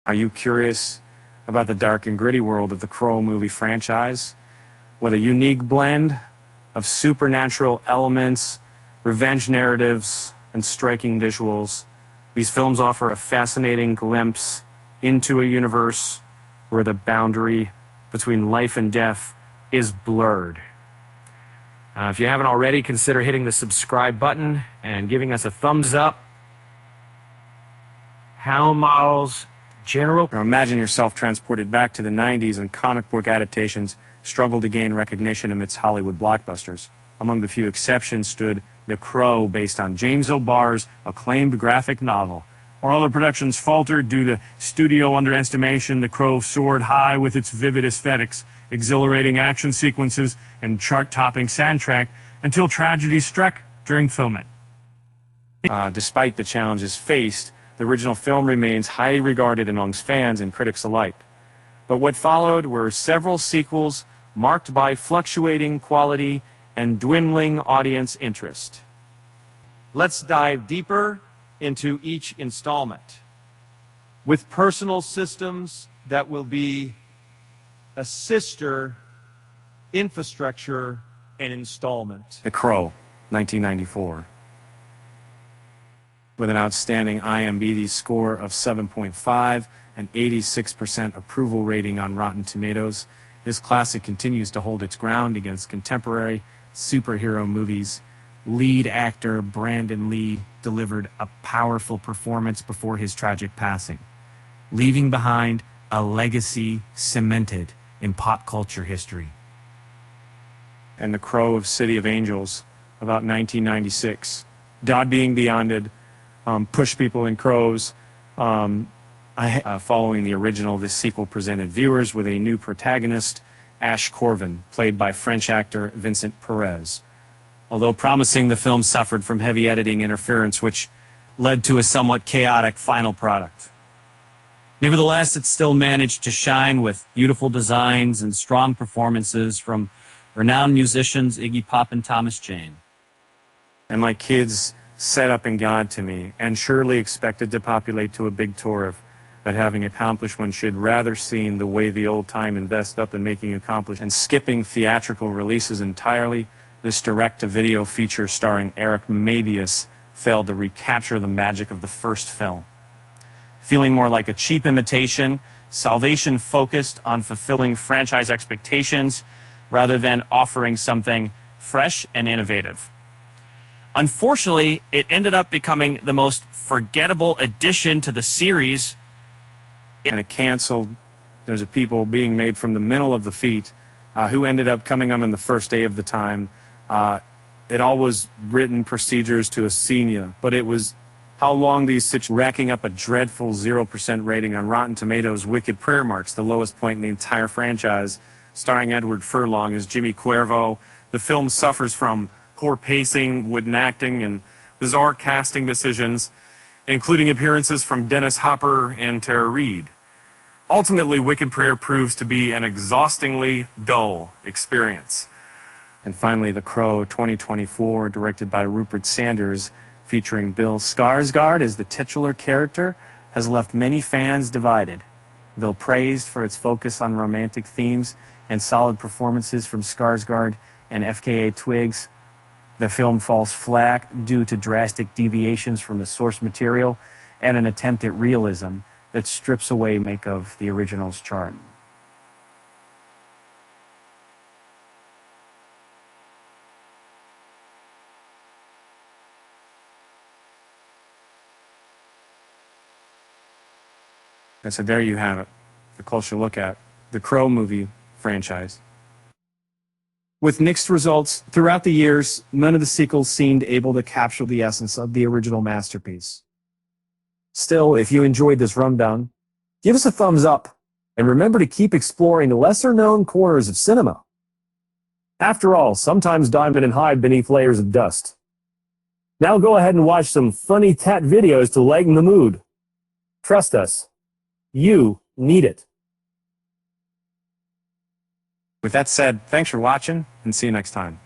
Are you curious about the dark and gritty world of the Crow movie franchise? With a unique blend of supernatural elements, revenge narratives, and striking visuals, these films offer a fascinating glimpse into a universe where the boundary between life and death is blurred. If you haven't already, consider hitting the subscribe button and giving us a thumbs up. Hal Model's General. Now imagine yourself transported back to the 90s and comic book adaptations struggled to gain recognition amidst Hollywood blockbusters. Among the few exceptions stood The Crow, based on James O'Barr's acclaimed graphic novel. While other productions faltered due to studio underestimation, The Crow soared high with its vivid aesthetics, exhilarating action sequences, and chart-topping soundtrack until tragedy struck during filming. Despite the challenges faced, the original film remains highly regarded amongst fans and critics alike. But what followed were several sequels marked by fluctuating quality and dwindling audience interest. Let's dive deeper into each installment with personal systems that will be a sister infrastructure and installment. The Crow, 1994. With an outstanding IMDb score of 7.5 and 86% approval rating on Rotten Tomatoes, this classic continues to hold its ground against contemporary superhero movies. Lead actor Brandon Lee delivered a powerful performance before his tragic passing, leaving behind a legacy cemented in pop culture history. And The Crow of City of Angels, about 1996. God being beyonded, push people in crows. Following the original, this sequel presented viewers with a new protagonist, Ash Corvin, played by French actor Vincent Perez. Although promising, the film suffered from heavy editing interference, which led to a somewhat chaotic final product. Nevertheless, it still managed to shine with beautiful designs and strong performances from renowned musicians Iggy Pop and Thomas Jane. And my kids set up in God to me, and surely expected to populate to a big tour of, but having accomplished one should rather seen the way the old time invest up in making accomplished and skipping theatrical releases entirely. This direct-to-video feature starring Eric Mabius failed to recapture the magic of the first film. Feeling more like a cheap imitation, Salvation focused on fulfilling franchise expectations rather than offering something fresh and innovative. Unfortunately, it ended up becoming the most forgettable addition to the series. And it canceled. There's a people being made from the middle of the feet who ended up coming on the first day of the time. It all was written procedures to a senior, but it was how long these racking up a dreadful 0% rating on Rotten Tomatoes. Wicked Prayer marks the lowest point in the entire franchise, starring Edward Furlong as Jimmy Cuervo. The film suffers from poor pacing, wooden acting, and bizarre casting decisions, including appearances from Dennis Hopper and Tara Reid. Ultimately, Wicked Prayer proves to be an exhaustingly dull experience. And finally, The Crow 2024, directed by Rupert Sanders, featuring Bill Skarsgård as the titular character, has left many fans divided. Though praised for its focus on romantic themes and solid performances from Skarsgård and FKA Twigs, the film falls flat due to drastic deviations from the source material and an attempt at realism that strips away make of the original's charm. So there you have it, a closer look at the Crow movie franchise. With mixed results throughout the years, none of the sequels seemed able to capture the essence of the original masterpiece. Still, if you enjoyed this rundown, give us a thumbs up, and remember to keep exploring the lesser-known corners of cinema. After all, sometimes diamonds hide beneath layers of dust. Now go ahead and watch some funny tat videos to lighten the mood. Trust us, you need it. With that said, thanks for watching, and see you next time.